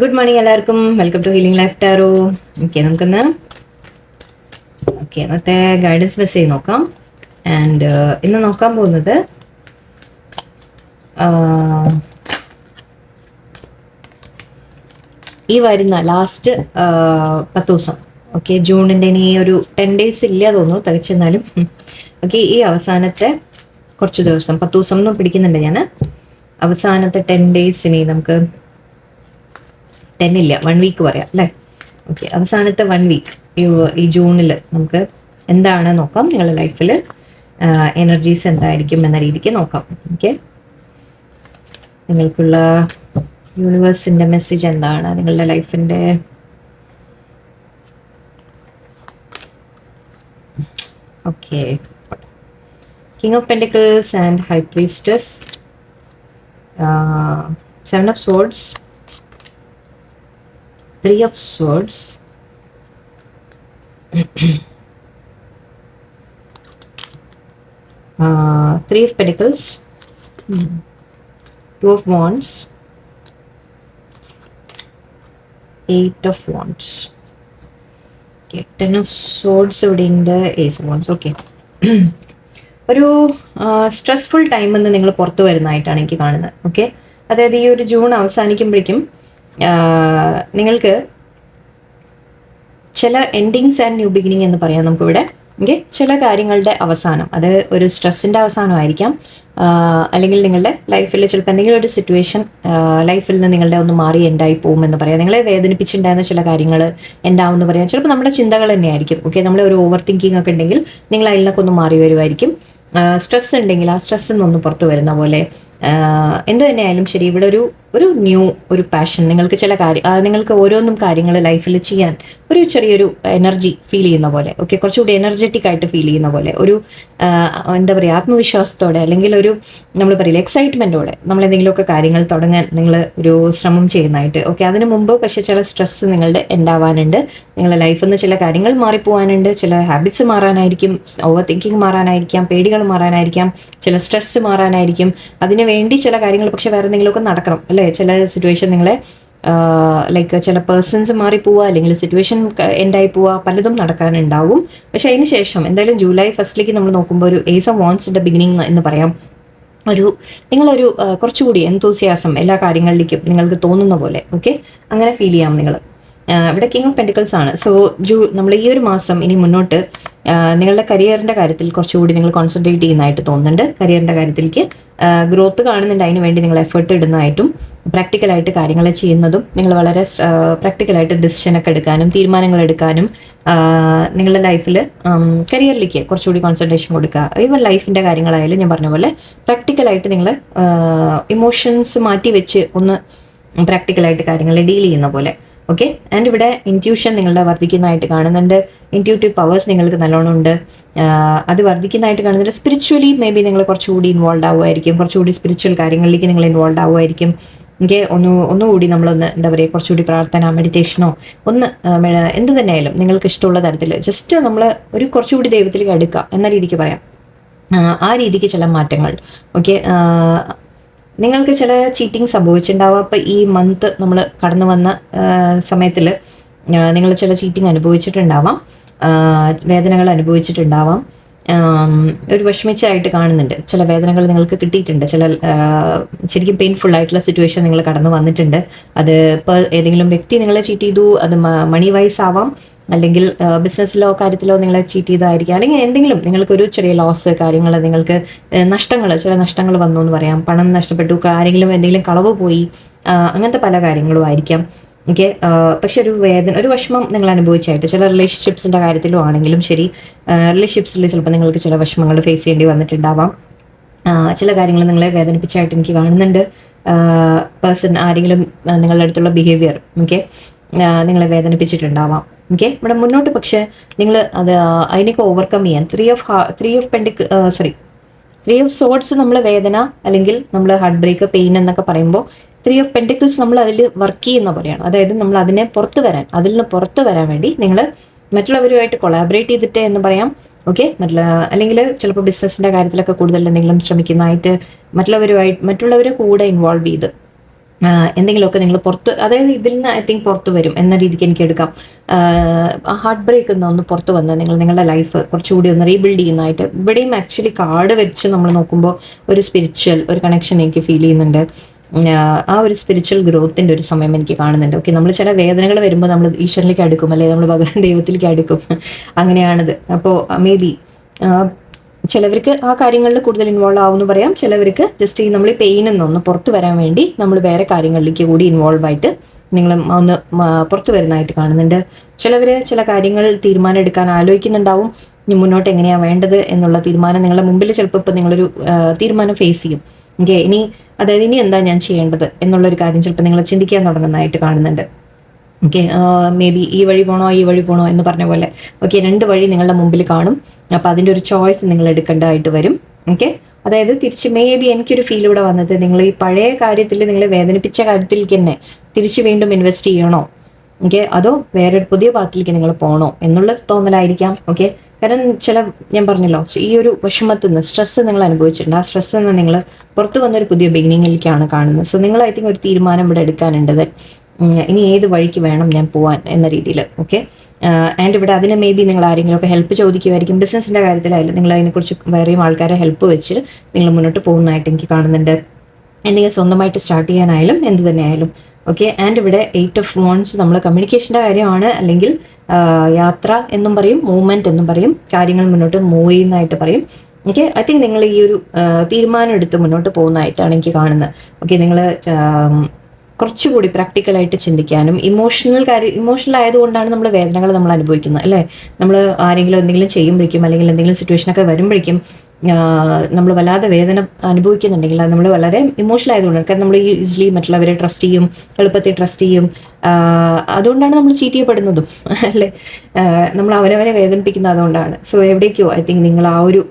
Good morning എല്ലാവർക്കും. Welcome to healing life tarot. നമുക്കിന്ന് ഇന്നത്തെ ഗൈഡൻസ് മെസ്സേജ് നോക്കാം. ആൻഡ് ഇന്ന് നോക്കാൻ പോകുന്നത് ഈ വരുന്ന ലാസ്റ്റ് 10 ദിവസം, ജൂണിൻ്റെ ഇനി ഒരു 10 days ഇല്ല തോന്നുന്നു തികച്ചെന്നാലും. ഈ അവസാനത്തെ കുറച്ച് ദിവസം, 10 ദിവസം ഒന്നും പിടിക്കുന്നുണ്ട് ഞാൻ. അവസാനത്തെ 10 days ഇനി നമുക്ക് 10 ഇല്ല, 1 week പറയാം അല്ലേ. അവസാനത്തെ 1 week ഈ ജൂണിൽ നമുക്ക് എന്താണ് നോക്കാം. നിങ്ങളുടെ ലൈഫിൽ എനർജീസ് എന്തായിരിക്കും എന്ന രീതിക്ക് നോക്കാം. നിങ്ങൾക്കുള്ള യൂണിവേഴ്സിൻ്റെ മെസ്സേജ് എന്താണ് നിങ്ങളുടെ ലൈഫിൻ്റെ? King of Pentacles and High Priestess, 7 of Swords, 3 of Swords, 3 of Pentacles, 2 of Wands, 8 of Wands. 10 of Swords ഇവിടെ ഉണ്ട്, Ace of Wands. ഒരു സ്ട്രെസ്ഫുൾ ടൈമിൽ നിന്ന് നിങ്ങൾ പുറത്തു വരുന്നതായിട്ടാണ് എനിക്ക് കാണുന്നത്. അതായത് ഈ ഒരു ജൂൺ അവസാനിക്കുമ്പോഴേക്കും നിങ്ങൾക്ക് ചില എൻഡിങ്സ് ആൻഡ് ന്യൂ ബിഗിനിങ് എന്ന് പറയാം നമുക്കിവിടെ. ചില കാര്യങ്ങളുടെ അവസാനം, അത് ഒരു സ്ട്രെസ്സിൻ്റെ അവസാനമായിരിക്കാം, അല്ലെങ്കിൽ നിങ്ങളുടെ ലൈഫിൽ ചിലപ്പോൾ എന്തെങ്കിലും ഒരു സിറ്റുവേഷൻ ലൈഫിൽ നിന്ന് നിങ്ങളുടെ ഒന്ന് മാറി എൻഡായി പോകുമെന്ന് പറയാം. നിങ്ങളെ വേദനിപ്പിച്ചിട്ടുണ്ടായിരുന്ന ചില കാര്യങ്ങൾ എൻഡാവുമെന്ന് പറയാം. ചിലപ്പോൾ നമ്മുടെ ചിന്തകൾ തന്നെയായിരിക്കും. നമ്മൾ ഒരു ഓവർ തിങ്കിങ് ഒക്കെ ഉണ്ടെങ്കിൽ നിങ്ങൾ അതിൽ നിന്നൊക്കെ ഒന്ന് മാറി വരുമായിരിക്കും. സ്ട്രെസ് ഉണ്ടെങ്കിൽ ആ സ്ട്രെസ്സിൽ നിന്നൊന്ന് പുറത്ത് വരുന്ന പോലെ എന്ത് തന്നെയായാലും ശരി, ഇവിടെ ഒരു ന്യൂ ഒരു പാഷൻ, നിങ്ങൾക്ക് ചില നിങ്ങൾക്ക് ഓരോന്നും കാര്യങ്ങൾ ലൈഫിൽ ചെയ്യാൻ ഒരു ചെറിയൊരു എനർജി ഫീൽ ചെയ്യുന്ന പോലെ, കുറച്ചുകൂടി എനർജറ്റിക് ആയിട്ട് ഫീൽ ചെയ്യുന്ന പോലെ, ഒരു എന്താ പറയുക, ആത്മവിശ്വാസത്തോടെ അല്ലെങ്കിൽ ഒരു നമ്മൾ പറയില്ല എക്സൈറ്റ്മെൻറ്റോടെ നമ്മൾ എന്തെങ്കിലുമൊക്കെ കാര്യങ്ങൾ തുടങ്ങാൻ നിങ്ങൾ ഒരു ശ്രമം ചെയ്യുന്നതായിട്ട്. അതിന് മുമ്പ് പക്ഷേ ചില സ്ട്രെസ്സ് നിങ്ങളുടെ ഉണ്ടാവാനുണ്ട്. നിങ്ങളുടെ ലൈഫിൽ നിന്ന് ചില കാര്യങ്ങൾ മാറിപ്പോവാനുണ്ട്. ചില ഹാബിറ്റ്സ് മാറാനായിരിക്കും, ഓവർ തിങ്കിങ് മാറാനായിരിക്കാം, പേടികൾ മാറാനായിരിക്കാം, ചില സ്ട്രെസ്സ് മാറാനായിരിക്കും. അതിന് വേണ്ടി ചില കാര്യങ്ങൾ പക്ഷെ വേറെ എന്തെങ്കിലുമൊക്കെ നടക്കണം അല്ലേ. ചില സിറ്റുവേഷൻ നിങ്ങളെ ലൈക്ക് ചില പേഴ്സൺസ് മാറിപ്പോവുക, അല്ലെങ്കിൽ സിറ്റുവേഷൻ എൻഡായി പോവുക, പലതും നടക്കാനുണ്ടാവും. പക്ഷെ അതിന് ശേഷം എന്തായാലും ജൂലൈ ഫസ്റ്റിലേക്ക് നമ്മൾ നോക്കുമ്പോൾ ഒരു ഏസ് ഓഫ് വാൻഡ്സിൻ്റെ ബിഗിനിങ് എന്ന് പറയാം. നിങ്ങളൊരു കുറച്ചുകൂടി എന്തൂസിയാസം എല്ലാ കാര്യങ്ങളിലേക്കും നിങ്ങൾക്ക് തോന്നുന്ന പോലെ അങ്ങനെ ഫീൽ ചെയ്യാം നിങ്ങൾ. ഇവിടെ കിങ് ഓഫ് പെൻറ്റിക്കിൾസ് ആണ്. സോ നമ്മൾ ഈ ഒരു മാസം ഇനി മുന്നോട്ട് നിങ്ങളുടെ കരിയറിൻ്റെ കാര്യത്തിൽ കുറച്ചുകൂടി നിങ്ങൾ കോൺസെൻട്രേറ്റ് ചെയ്യുന്നതായിട്ട് തോന്നുന്നുണ്ട്. കരിയറിൻ്റെ കാര്യത്തിലേക്ക് ഗ്രോത്ത് കാണുന്നുണ്ട്. അതിന് വേണ്ടി നിങ്ങൾ എഫേർട്ട് ഇടുന്നതായിട്ടും പ്രാക്ടിക്കലായിട്ട് കാര്യങ്ങൾ ചെയ്യുന്നതും, നിങ്ങൾ വളരെ പ്രാക്ടിക്കലായിട്ട് ഡിസിഷനൊക്കെ എടുക്കാനും തീരുമാനങ്ങൾ എടുക്കാനും നിങ്ങളുടെ ലൈഫിൽ കരിയറിലേക്ക് കുറച്ചുകൂടി കോൺസെൻട്രേഷൻ കൊടുക്കുക. ഈവൻ ലൈഫിൻ്റെ കാര്യങ്ങളായാലും ഞാൻ പറഞ്ഞ പോലെ പ്രാക്ടിക്കലായിട്ട് നിങ്ങൾ ഇമോഷൻസ് മാറ്റി വെച്ച് ഒന്ന് പ്രാക്ടിക്കലായിട്ട് കാര്യങ്ങൾ ഡീൽ ചെയ്യുന്ന പോലെ. ആൻഡ് ഇവിടെ ഇൻറ്റ്യൂഷൻ നിങ്ങളുടെ വർദ്ധിക്കുന്നതായിട്ട് കാണുന്നുണ്ട്. ഇൻറ്റ്യൂട്ടീവ് പവേഴ്സ് നിങ്ങൾക്ക് നല്ലോണം ഉണ്ട്, അത് വർദ്ധിക്കുന്നതായിട്ട് കാണുന്നുണ്ട്. സ്പിരിച്വലി മേ ബി നിങ്ങൾ കുറച്ചുകൂടി ഇൻവോൾവ് ആവുമായിരിക്കും, കുറച്ചുകൂടി സ്പിരിച്വൽ കാര്യങ്ങളിലേക്ക് നിങ്ങൾ ഇൻവോൾവ് ആവുമായിരിക്കും. ഒന്നുകൂടി നമ്മളൊന്ന് എന്താ പറയുക, കുറച്ചുകൂടി പ്രാർത്ഥന, മെഡിറ്റേഷനോ ഒന്ന് എന്ത് തന്നെയായാലും നിങ്ങൾക്ക് ഇഷ്ടമുള്ള തരത്തിൽ ജസ്റ്റ് നമ്മൾ ഒരു കുറച്ചുകൂടി ദൈവത്തിലേക്ക് അടുക്കുക എന്ന രീതിക്ക് പറയാം. ആ രീതിക്ക് ചില മാറ്റങ്ങൾ നിങ്ങൾക്ക് ചില ചീറ്റിംഗ് സംഭവിച്ചിട്ടുണ്ടാവാം. അപ്പോൾ ഈ മന്ത് നമ്മൾ കടന്നു വന്ന സമയത്തിൽ നിങ്ങൾ ചില ചീറ്റിംഗ് അനുഭവിച്ചിട്ടുണ്ടാവാം, വേദനകൾ അനുഭവിച്ചിട്ടുണ്ടാവാം, ഒരു വിഷമിച്ചായിട്ട് കാണുന്നുണ്ട്. ചില വേദനകൾ നിങ്ങൾക്ക് കിട്ടിയിട്ടുണ്ട്, ചില ശരിക്കും പെയിൻഫുൾ ആയിട്ടുള്ള സിറ്റുവേഷൻ നിങ്ങൾ കടന്നു വന്നിട്ടുണ്ട്. അത് ഇപ്പോൾ ഏതെങ്കിലും വ്യക്തി നിങ്ങളെ ചീറ്റ് ചെയ്തു, അത് മണി വൈസ് ആവാം, അല്ലെങ്കിൽ ബിസിനസ്സിലോ കാര്യത്തിലോ നിങ്ങളെ ചീറ്റ് ചെയ്തായിരിക്കാം, അല്ലെങ്കിൽ എന്തെങ്കിലും നിങ്ങൾക്കൊരു ചെറിയ ലോസ് കാര്യങ്ങൾ, നിങ്ങൾക്ക് ചില നഷ്ടങ്ങൾ വന്നു എന്ന് പറയാം. പണം നഷ്ടപ്പെട്ടു, ആരെങ്കിലും എന്തെങ്കിലും കളവ് പോയി, അങ്ങനത്തെ പല കാര്യങ്ങളും ആയിരിക്കാം. പക്ഷെ ഒരു വിഷമം നിങ്ങൾ അനുഭവിച്ചായിട്ട് ചില റിലേഷൻഷിപ്സിൻ്റെ കാര്യത്തിലും ആണെങ്കിലും ശരി, റിലേഷൻഷിപ്സിൽ ചിലപ്പോൾ നിങ്ങൾക്ക് ചില വിഷമങ്ങൾ ഫേസ് ചെയ്യേണ്ടി വന്നിട്ടുണ്ടാവാം. ചില കാര്യങ്ങൾ നിങ്ങളെ വേദനിപ്പിച്ചായിട്ട് എനിക്ക് കാണുന്നുണ്ട്. പേഴ്സൺ ആരെങ്കിലും നിങ്ങളുടെ അടുത്തുള്ള ബിഹേവിയർ നിങ്ങളെ വേദനിപ്പിച്ചിട്ടുണ്ടാവാം. ഇവിടെ മുന്നോട്ട് പക്ഷേ നിങ്ങൾ അതിനൊക്കെ ഓവർകം ചെയ്യാൻ ത്രീ ഓഫ് സോർഡ്സ് നമ്മൾ വേദന അല്ലെങ്കിൽ നമ്മൾ ഹാർട്ട് ബ്രേക്ക്, പെയിൻ എന്നൊക്കെ പറയുമ്പോൾ 3 of Pentacles നമ്മൾ അതിൽ വർക്ക് ചെയ്യുന്ന പോലെയാണ്. അതായത് നമ്മൾ അതിൽ നിന്ന് പുറത്ത് വരാൻ വേണ്ടി നിങ്ങൾ മറ്റുള്ളവരുമായിട്ട് കൊളാബറേറ്റ് ചെയ്തിട്ട് എന്ന് പറയാം. അല്ലെങ്കിൽ ചിലപ്പോൾ ബിസിനസ്സിൻ്റെ കാര്യത്തിലൊക്കെ കൂടുതൽ എന്തെങ്കിലും ശ്രമിക്കുന്നതായിട്ട് മറ്റുള്ളവരെ കൂടെ ഇൻവോൾവ് ചെയ്ത് എന്തെങ്കിലുമൊക്കെ നിങ്ങൾ പുറത്ത്, അതായത് ഇതിൽ നിന്ന് ഐ തിങ്ക് പുറത്ത് വരും എന്ന രീതിക്ക് എനിക്ക് എടുക്കാം. ഹാർട്ട് ബ്രേക്ക് ഒന്ന് പുറത്ത് വന്ന് നിങ്ങളുടെ ലൈഫ് കുറച്ചുകൂടി ഒന്ന് റീബിൽഡ് ചെയ്യുന്നതായിട്ട്. ഇവിടെയും ആക്ച്വലി കാർഡ് വെച്ച് നമ്മൾ നോക്കുമ്പോൾ ഒരു സ്പിരിച്വൽ ഒരു കണക്ഷൻ എനിക്ക് ഫീൽ ചെയ്യുന്നുണ്ട്. ആ ഒരു സ്പിരിച്വൽ ഗ്രോത്തിൻ്റെ ഒരു സമയം എനിക്ക് കാണുന്നുണ്ട്. ഓക്കെ, നമ്മൾ ചില വേദനകൾ വരുമ്പോൾ നമ്മൾ ഈശ്വരനിലേക്ക് അടുക്കും, അല്ലെങ്കിൽ നമ്മൾ ഭഗവാൻ ദൈവത്തിലേക്ക് അടുക്കും, അങ്ങനെയാണിത്. അപ്പോൾ മേ ബി ചിലവർക്ക് ആ കാര്യങ്ങളിൽ കൂടുതൽ ഇൻവോൾവ് ആവുമെന്ന് പറയാം. ചിലവർക്ക് ജസ്റ്റ് ഈ നമ്മൾ ഈ പെയിനിൽ നിന്ന് പുറത്ത് വരാൻ വേണ്ടി നമ്മൾ വേറെ കാര്യങ്ങളിലേക്ക് കൂടി ഇൻവോൾവ് ആയിട്ട് നിങ്ങൾ ഒന്ന് പുറത്ത് വരുന്നതായിട്ട് കാണുന്നുണ്ട്. ചിലവർ ചില കാര്യങ്ങൾ തീരുമാനം എടുക്കാൻ ആലോചിക്കുന്നുണ്ടാവും. ഇനി മുന്നോട്ട് എങ്ങനെയാണ് വേണ്ടത് എന്നുള്ള തീരുമാനം നിങ്ങളുടെ മുമ്പിൽ ചിലപ്പോൾ ഇപ്പം നിങ്ങളൊരു തീരുമാനം ഫേസ് ചെയ്യും. ഓക്കെ, അതായത് ഇനി എന്താ ഞാൻ ചെയ്യേണ്ടത് എന്നുള്ളൊരു കാര്യം ചിലപ്പോൾ നിങ്ങൾ ചിന്തിക്കാൻ തുടങ്ങുന്നതായിട്ട് കാണുന്നുണ്ട്. ഓക്കെ, മേ ബി ഈ വഴി പോണോ എന്ന് പറഞ്ഞ പോലെ ഓക്കെ, 2 വഴി നിങ്ങളുടെ മുമ്പിൽ കാണും. അപ്പോൾ അതിൻ്റെ ഒരു ചോയ്സ് നിങ്ങൾ എടുക്കേണ്ടതായിട്ട് വരും. ഓക്കെ, അതായത് തിരിച്ച് മേ ബി എനിക്കൊരു ഫീൽ ഇവിടെ വന്നത്, നിങ്ങൾ ഈ പഴയ കാര്യത്തിൽ നിങ്ങളെ വേദനിപ്പിച്ച കാര്യത്തിലേക്ക് തന്നെ തിരിച്ച് വീണ്ടും ഇൻവെസ്റ്റ് ചെയ്യണോ, ഓക്കെ, അതോ വേറൊരു പുതിയ പാത്തിലേക്ക് നിങ്ങൾ പോകണോ എന്നുള്ള തോന്നലായിരിക്കാം. ഓക്കെ, കാരണം ഞാൻ പറഞ്ഞല്ലോ, ഈ ഒരു വിഷമത്തിൽ നിന്ന് സ്ട്രെസ്സ് നിങ്ങൾ അനുഭവിച്ചിട്ടുണ്ട്. ആ സ്ട്രെസ്സിൽ നിന്ന് നിങ്ങൾ പുറത്ത് വന്നൊരു പുതിയ ബിഗിനിങ്ങിലേക്കാണ് കാണുന്നത്. സോ നിങ്ങൾ ഐ തിങ്ക് ഒരു തീരുമാനം ഇവിടെ എടുക്കാനുണ്ട്. ഇനി ഏത് വഴിക്ക് വേണം ഞാൻ പോവാൻ എന്ന രീതിയിൽ. ഓക്കെ, ആൻഡ് ഇവിടെ അതിന് മേ ബി നിങ്ങൾ ആരെങ്കിലുമൊക്കെ ഹെൽപ്പ് ചോദിക്കുമായിരിക്കും. ബിസിനസ്സിൻ്റെ കാര്യത്തിലായാലും നിങ്ങൾ അതിനെക്കുറിച്ച് വേറെയും ആൾക്കാരെ ഹെൽപ്പ് വെച്ച് നിങ്ങൾ മുന്നോട്ട് പോകുന്നതായിട്ട് എനിക്ക് കാണുന്നുണ്ട്. എന്തെങ്കിലും സ്വന്തമായിട്ട് സ്റ്റാർട്ട് ചെയ്യാനായാലും എന്ത് തന്നെയായാലും. ഓക്കെ, ആൻഡ് ഇവിടെ 8 ഓഫ് Wands നമ്മൾ കമ്മ്യൂണിക്കേഷൻ്റെ കാര്യമാണ്, അല്ലെങ്കിൽ യാത്ര എന്നും പറയും, മൂവ്മെൻറ്റ് എന്നും പറയും, കാര്യങ്ങൾ മുന്നോട്ട് മൂവ് ചെയ്യുന്നതായിട്ട് പറയും. ഓക്കെ, ഐ തിങ്ക് നിങ്ങൾ ഈ ഒരു തീരുമാനം എടുത്ത് മുന്നോട്ട് പോകുന്നതായിട്ടാണ് എനിക്ക് കാണുന്നത്. ഓക്കെ, നിങ്ങൾ കുറച്ചുകൂടി പ്രാക്ടിക്കലായിട്ട് ചിന്തിക്കാനും ഇമോഷണൽ ആയതുകൊണ്ടാണ് നമ്മൾ വേദനകൾ നമ്മൾ അനുഭവിക്കുന്നത്, അല്ലേ? നമ്മൾ ആരെങ്കിലും എന്തെങ്കിലും ചെയ്യുമ്പോഴേക്കും അല്ലെങ്കിൽ എന്തെങ്കിലും സിറ്റുവേഷനൊക്കെ വരുമ്പോഴേക്കും നമ്മൾ വല്ലാതെ വേദന അനുഭവിക്കുന്നുണ്ടെങ്കിൽ അത് നമ്മൾ വളരെ ഇമോഷണൽ ആയതുകൊണ്ടാണ്. കാരണം നമ്മൾ ഈസിലി മറ്റുള്ളവരെ ട്രസ്റ്റ് ചെയ്യും, എളുപ്പത്തിൽ ട്രസ്റ്റ് ചെയ്യും. അതുകൊണ്ടാണ് നമ്മൾ ചീറ്റ് ചെയ്യപ്പെടുന്നതും, അല്ലേ? നമ്മൾ അവനവനെ വേദനിപ്പിക്കുന്നത് അതുകൊണ്ടാണ്. സോ എവിടേക്കോ ഐ തിങ്ക് നിങ്ങൾ ആ ഒരു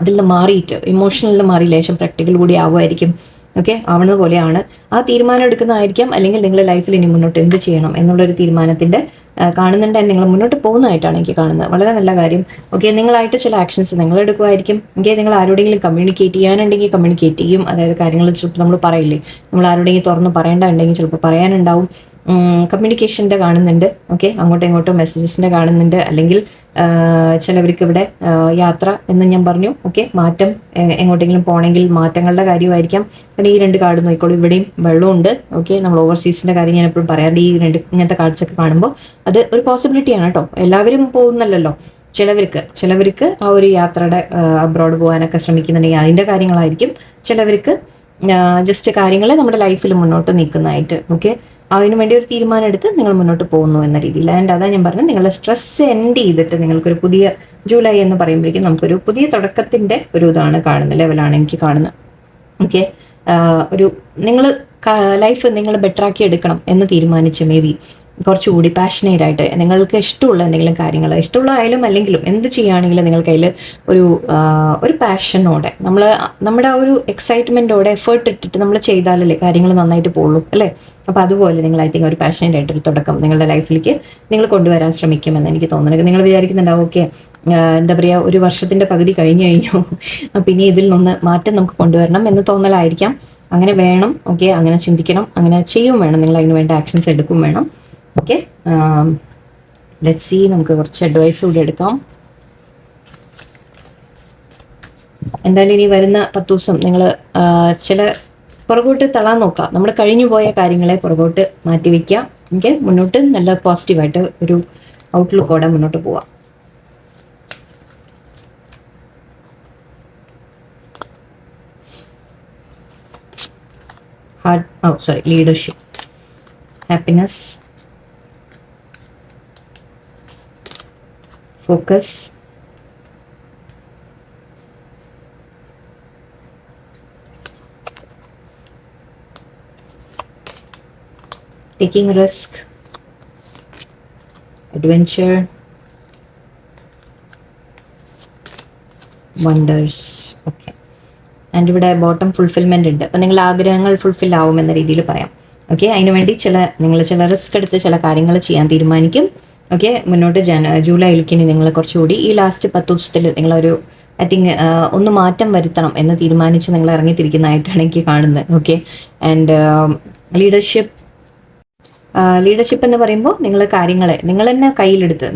ഇതിൽ നിന്ന് മാറിയിട്ട് ഇമോഷണലിൽ നിന്ന് മാറി ലേശം പ്രാക്ടിക്കൽ കൂടി ആവുമായിരിക്കും. ഓക്കെ, ആവുന്നത് പോലെയാണ് ആ തീരുമാനം എടുക്കുന്നതായിരിക്കാം. അല്ലെങ്കിൽ നിങ്ങളുടെ ലൈഫിൽ ഇനി മുന്നോട്ട് എന്ത് ചെയ്യണം എന്നുള്ളൊരു തീരുമാനത്തിൻ്റെ കാണുന്നുണ്ടെങ്കിൽ നിങ്ങൾ മുന്നോട്ട് പോകുന്നതായിട്ടാണ് എനിക്ക് കാണുന്നത്. വളരെ നല്ല കാര്യം. ഓക്കെ, നിങ്ങളായിട്ട് ചില ആക്ഷൻസ് നിങ്ങൾ എടുക്കുമായിരിക്കും. ഓക്കെ, നിങ്ങൾ ആരോടെങ്കിലും കമ്മ്യൂണിക്കേറ്റ് ചെയ്യാനുണ്ടെങ്കിൽ കമ്മ്യൂണിക്കേറ്റ് ചെയ്യും. അതായത് കാര്യങ്ങൾ ചിലപ്പോൾ നമ്മൾ പറയില്ലേ, നമ്മൾ ആരോടെങ്കിലും തുറന്ന് പറയേണ്ടതുണ്ടെങ്കിൽ ചിലപ്പോൾ പറയാനുണ്ടാവും. കമ്മ്യൂണിക്കേഷൻ്റെ കാണുന്നുണ്ട്. ഓക്കെ, അങ്ങോട്ടും ഇങ്ങോട്ടും മെസ്സേജസിൻ്റെ കാണുന്നുണ്ട്. അല്ലെങ്കിൽ ചിലവർക്ക് ഇവിടെ യാത്ര എന്ന് ഞാൻ പറഞ്ഞു. ഓക്കെ, മാറ്റം, എങ്ങോട്ടെങ്കിലും പോകണമെങ്കിൽ മാറ്റങ്ങളുടെ കാര്യമായിരിക്കാം. പിന്നെ ഈ 2 കാർഡ് നോക്കിക്കോളൂ, ഇവിടെയും വെള്ളമുണ്ട്. ഓക്കെ, നമ്മൾ ഓവർസീസിൻ്റെ കാര്യം ഞാൻ എപ്പോഴും പറയാറുണ്ട്. ഈ 2 ഇങ്ങനത്തെ കാർഡ്സൊക്കെ കാണുമ്പോൾ അത് ഒരു പോസിബിലിറ്റിയാണ് കേട്ടോ. എല്ലാവരും പോകുന്നല്ലോ. ചിലവർക്ക് ആ ഒരു യാത്രയുടെ അബ്രോഡ് പോകാനൊക്കെ ശ്രമിക്കുന്നുണ്ടെങ്കിൽ അതിൻ്റെ കാര്യങ്ങളായിരിക്കും. ചിലവർക്ക് ജസ്റ്റ് കാര്യങ്ങൾ നമ്മുടെ ലൈഫിൽ മുന്നോട്ട് നീക്കുന്നതായിട്ട്. ഓക്കെ, അതിനു വേണ്ടി ഒരു തീരുമാനം എടുത്ത് നിങ്ങൾ മുന്നോട്ട് പോകുന്നു എന്ന രീതിയിൽ. ആൻഡ് അതാ ഞാൻ പറഞ്ഞത്, നിങ്ങളുടെ സ്ട്രെസ് എൻഡ് ചെയ്തിട്ട് നിങ്ങൾക്കൊരു പുതിയ ജൂലൈ എന്ന് പറയുമ്പോഴേക്കും നമുക്കൊരു പുതിയ തുടക്കത്തിൻ്റെ ഒരു ഇതാണ് കാണുന്നത്, ലെവലാണ് എനിക്ക് കാണുന്നത്. ഓക്കെ, ഒരു നിങ്ങൾ ലൈഫ് നിങ്ങൾ ബെറ്ററാക്കി എടുക്കണം എന്ന് തീരുമാനിച്ച് മേ ബി കുറച്ചുകൂടി പാഷനേറ്റ് ആയിട്ട് നിങ്ങൾക്ക് ഇഷ്ടമുള്ള എന്തെങ്കിലും കാര്യങ്ങൾ, ഇഷ്ടമുള്ളതായാലും അല്ലെങ്കിലും എന്ത് ചെയ്യുകയാണെങ്കിലും നിങ്ങൾക്ക് അതിൽ ഒരു പാഷനോടെ നമ്മുടെ ആ ഒരു എക്സൈറ്റ്മെൻറ്റോടെ എഫേർട്ട് ഇട്ടിട്ട് നമ്മൾ ചെയ്താലല്ലേ കാര്യങ്ങൾ നന്നായിട്ട് പോകുള്ളൂ, അല്ലേ? അപ്പോൾ അതുപോലെ നിങ്ങൾ ഐ തിങ്ക് ഒരു പാഷനേറ്റ് ആയിട്ടൊരു തുടക്കം നിങ്ങളുടെ ലൈഫിലേക്ക് നിങ്ങൾ കൊണ്ടുവരാൻ ശ്രമിക്കുമെന്ന് എനിക്ക് തോന്നുന്നത്. നിങ്ങൾ വിചാരിക്കുന്നുണ്ടാവും, ഓക്കെ, എന്താ പറയുക, ഒരു വർഷത്തിൻ്റെ പകുതി കഴിഞ്ഞു പിന്നെ ഇതിൽ നിന്ന് മാറ്റം നമുക്ക് കൊണ്ടുവരണം എന്ന് തോന്നലായിരിക്കാം. അങ്ങനെ വേണം. ഓക്കെ, അങ്ങനെ ചിന്തിക്കണം, അങ്ങനെ ചെയ്യും വേണം. നിങ്ങൾ അതിന് വേണ്ട ആക്ഷൻസ് എടുക്കും വേണം. ഓക്കെ, ലെറ്റ്സ് സീ, നമുക്ക് കുറച്ച് അഡ്വൈസ് കൂടി എടുക്കാം. എന്തായാലും ഇനി വരുന്ന 10 ദിവസം നിങ്ങൾ ചില പുറകോട്ട് തള്ളാൻ നോക്കാം. നമ്മൾ കഴിഞ്ഞു പോയ കാര്യങ്ങളെ പുറകോട്ട് മാറ്റി വയ്ക്കുക. ഓക്കെ, മുന്നോട്ട് നല്ല പോസിറ്റീവായിട്ട് ഒരു ഔട്ട്ലുക്കോടെ മുന്നോട്ട് പോവാം. Leadership, happiness, focus, taking risk, adventure, wonders. Okay, and ഇവിടെ ബോട്ടം ഫുൾഫിൽമെൻ്റ് ഉണ്ട്. അപ്പോൾ നിങ്ങളുടെ ആഗ്രഹങ്ങൾ ഫുൾഫിൽ ആവും എന്ന രീതിയിൽ പറയാം. ഓക്കെ, അതിനുവേണ്ടി നിങ്ങൾ ചില റിസ്ക് എടുത്ത് ചില കാര്യങ്ങൾ ചെയ്യാൻ തീരുമാനിക്കും. ഓക്കെ, മുന്നോട്ട് ജൂലൈയിലേക്ക് നിങ്ങൾ കുറച്ചുകൂടി ഈ ലാസ്റ്റ് 10 ദിവസത്തിൽ നിങ്ങളൊരു ഐ തിങ്ക് ഒന്ന് മാറ്റം വരുത്തണം എന്ന് തീരുമാനിച്ച് നിങ്ങൾ ഇറങ്ങിത്തിരിക്കുന്നതായിട്ടാണ് എനിക്ക് കാണുന്നത്. ഓക്കെ. ആൻഡ് ലീഡർഷിപ്പ് എന്ന് പറയുമ്പോൾ നിങ്ങൾ കാര്യങ്ങളെ നിങ്ങൾ തന്നെ കയ്യിലെടുത്ത്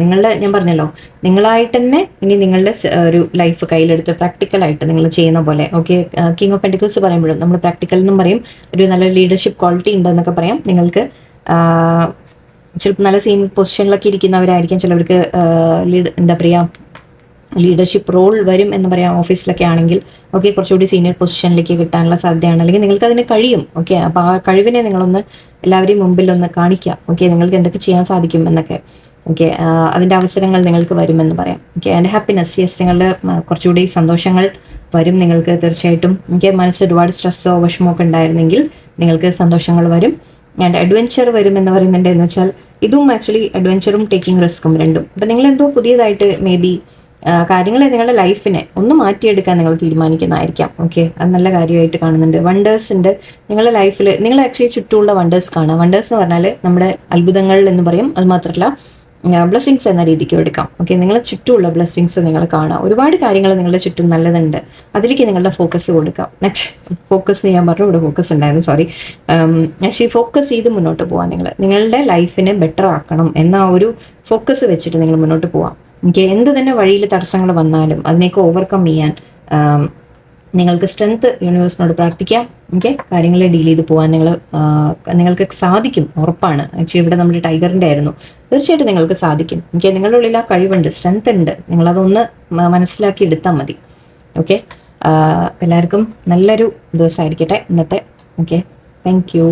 ഞാൻ പറഞ്ഞല്ലോ, നിങ്ങളായിട്ട് തന്നെ ഇനി നിങ്ങളുടെ ഒരു ലൈഫ് കയ്യിലെടുത്ത് പ്രാക്ടിക്കലായിട്ട് നിങ്ങൾ ചെയ്യുന്ന പോലെ. ഓക്കെ. കിങ് ഓഫ് പെന്റിക്കിൾസ് പറയുമ്പോഴും നമ്മൾ പ്രാക്ടിക്കൽ എന്നും പറയും, ഒരു നല്ല ലീഡർഷിപ്പ് ക്വാളിറ്റി ഉണ്ടെന്നൊക്കെ പറയാം. നിങ്ങൾക്ക് ചിലപ്പോൾ നല്ല സീനിയർ പൊസിഷനിലൊക്കെ ഇരിക്കുന്നവരായിരിക്കും, ചിലവർക്ക് എന്താ പറയുക, ലീഡർഷിപ്പ് റോൾ വരും എന്ന് പറയാം ഓഫീസിലൊക്കെ ആണെങ്കിൽ. ഓക്കെ. കുറച്ചുകൂടി സീനിയർ പൊസിഷനിലേക്ക് കിട്ടാനുള്ള സാധ്യതയാണ്, അല്ലെങ്കിൽ നിങ്ങൾക്ക് അതിന് കഴിയും. ഓക്കെ. അപ്പോൾ ആ കഴിവിനെ നിങ്ങളൊന്ന് എല്ലാവരെയും മുമ്പിലൊന്ന് കാണിക്കുക. ഓക്കെ. നിങ്ങൾക്ക് എന്തൊക്കെ ചെയ്യാൻ സാധിക്കും എന്നൊക്കെ. ഓക്കെ. അതിൻ്റെ അവസരങ്ങൾ നിങ്ങൾക്ക് വരുമെന്ന് പറയാം. ഓക്കെ. ആൻഡ് ഹാപ്പിനെസ്, യെസ്, നിങ്ങളുടെ കുറച്ചുകൂടി സന്തോഷങ്ങൾ വരും നിങ്ങൾക്ക് തീർച്ചയായിട്ടും. എനിക്ക് മനസ്സ് ഒരുപാട് സ്ട്രെസ്സോ വിഷമോ ഒക്കെ ഉണ്ടായിരുന്നെങ്കിൽ നിങ്ങൾക്ക് സന്തോഷങ്ങൾ വരും. ആൻഡ് അഡ്വെഞ്ചർ വരും എന്ന് പറയുന്നുണ്ട്. എന്ന് വെച്ചാൽ ഇതും ആക്ച്വലി അഡ്വെഞ്ചറും ടേക്കിംഗ് റിസ്ക്കും രണ്ടും. അപ്പം നിങ്ങൾ എന്തോ പുതിയതായിട്ട് മേ ബി കാര്യങ്ങളെ നിങ്ങളുടെ ലൈഫിനെ ഒന്ന് മാറ്റിയെടുക്കാൻ നിങ്ങൾ തീരുമാനിക്കുന്നതായിരിക്കാം. ഓക്കെ. അത് നല്ല കാര്യമായിട്ട് കാണുന്നുണ്ട്. വണ്ടേഴ്സ് ഉണ്ട് നിങ്ങളുടെ ലൈഫിൽ. നിങ്ങൾ ആക്ച്വലി ചുറ്റുമുള്ള വണ്ടേഴ്സ് കാണുക. വണ്ടേഴ്സ് എന്ന് പറഞ്ഞാൽ നമ്മുടെ അത്ഭുതങ്ങൾ എന്ന് പറയും. അത് മാത്രമല്ല ബ്ലെസ്സിങ്സ് എന്ന രീതിക്ക് എടുക്കാം. ഓക്കെ. നിങ്ങളെ ചുറ്റുമുള്ള ബ്ലെസ്സിങ്സ് നിങ്ങൾ കാണുക. ഒരുപാട് കാര്യങ്ങൾ നിങ്ങളുടെ ചുറ്റും നല്ലതുണ്ട്, അതിലേക്ക് നിങ്ങളുടെ ഫോക്കസ് കൊടുക്കാം. ഫോക്കസ് ചെയ്യാൻ പറഞ്ഞു, ഇവിടെ ഫോക്കസ് ഉണ്ടായിരുന്നു, സോറി. ആക്ച്വലി ഫോക്കസ് ചെയ്ത് മുന്നോട്ട് പോകാൻ നിങ്ങളുടെ ലൈഫിനെ ബെറ്റർ ആക്കണം എന്ന ഒരു ഫോക്കസ് വെച്ചിട്ട് നിങ്ങൾ മുന്നോട്ട് പോവാം. എനിക്ക് എന്ത് തന്നെ വഴിയിൽ തടസ്സങ്ങൾ വന്നാലും അതിനെയൊക്കെ ഓവർകം ചെയ്യാൻ നിങ്ങൾക്ക് സ്ട്രെങ്ത് യൂണിവേഴ്സിനോട് പ്രാർത്ഥിക്കാം. ഓക്കെ. കാര്യങ്ങളെ ഡീൽ ചെയ്ത് പോകാൻ നിങ്ങൾക്ക് സാധിക്കും, ഉറപ്പാണ്. ആക്ച്വലി ഇവിടെ നമ്മുടെ ടൈഗറിൻ്റെ ആയിരുന്നു. തീർച്ചയായിട്ടും നിങ്ങൾക്ക് സാധിക്കും. എനിക്ക് നിങ്ങളുടെ ഉള്ളിൽ ആ കഴിവുണ്ട്, സ്ട്രെങ്ത് ഉണ്ട്. നിങ്ങളതൊന്ന് മനസ്സിലാക്കി എടുത്താൽ മതി. ഓക്കെ. എല്ലാവർക്കും നല്ലൊരു ദിവസമായിരിക്കട്ടെ ഇന്നത്തെ. ഓക്കെ. Thank you.